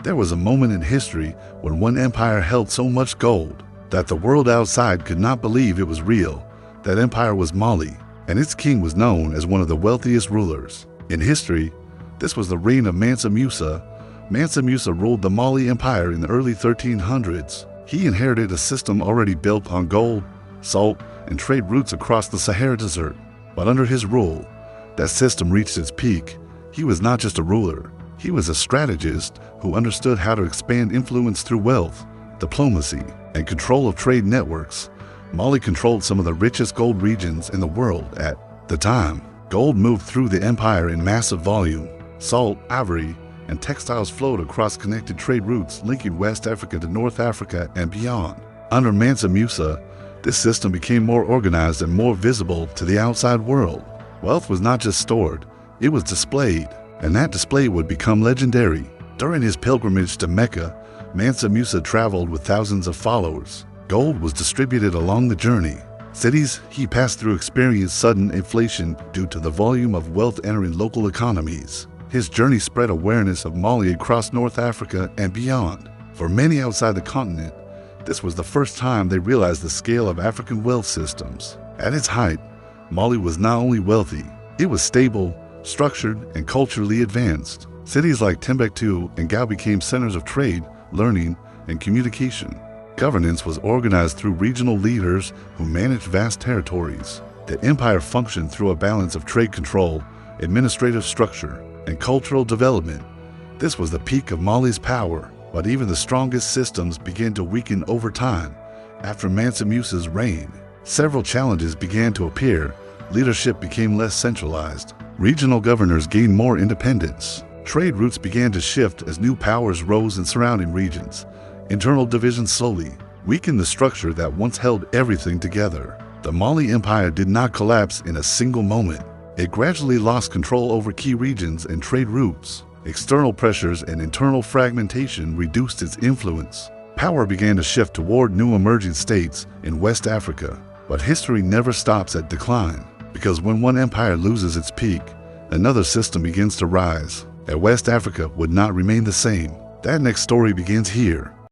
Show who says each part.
Speaker 1: There was a moment in history when one empire held so much gold that the world outside could not believe it was real. That empire was Mali, and its king was known as one of the wealthiest rulers. In history, this was the reign of Mansa Musa. Mansa Musa ruled the Mali Empire in the early 1300s. He inherited a system already built on gold, salt, and trade routes across the Sahara Desert. But under his rule, that system reached its peak. He was not just a ruler. He was a strategist who understood how to expand influence through wealth, diplomacy, and control of trade networks. Mali controlled some of the richest gold regions in the world at the time. Gold moved through the empire in massive volume. Salt, ivory, and textiles flowed across connected trade routes linking West Africa to North Africa and beyond. Under Mansa Musa, this system became more organized and more visible to the outside world. Wealth was not just stored, it was displayed, and that display would become legendary. During his pilgrimage to Mecca, Mansa Musa traveled with thousands of followers. Gold was distributed along the journey. Cities he passed through experienced sudden inflation due to the volume of wealth entering local economies. His journey spread awareness of Mali across North Africa and beyond. For many outside the continent, this was the first time they realized the scale of African wealth systems. At its height, Mali was not only wealthy, it was stable, structured, and culturally advanced. Cities like Timbuktu and Gao became centers of trade, learning, and communication. Governance was organized through regional leaders who managed vast territories. The empire functioned through a balance of trade control, administrative structure, and cultural development. This was the peak of Mali's power, but even the strongest systems began to weaken over time. After Mansa Musa's reign, several challenges began to appear. Leadership became less centralized. Regional governors gained more independence. Trade routes began to shift as new powers rose in surrounding regions. Internal divisions slowly weakened the structure that once held everything together. The Mali Empire did not collapse in a single moment. It gradually lost control over key regions and trade routes. External pressures and internal fragmentation reduced its influence. Power began to shift toward new emerging states in West Africa. But history never stops at decline, because when one empire loses its peak, another system begins to rise. And West Africa would not remain the same. That next story begins here.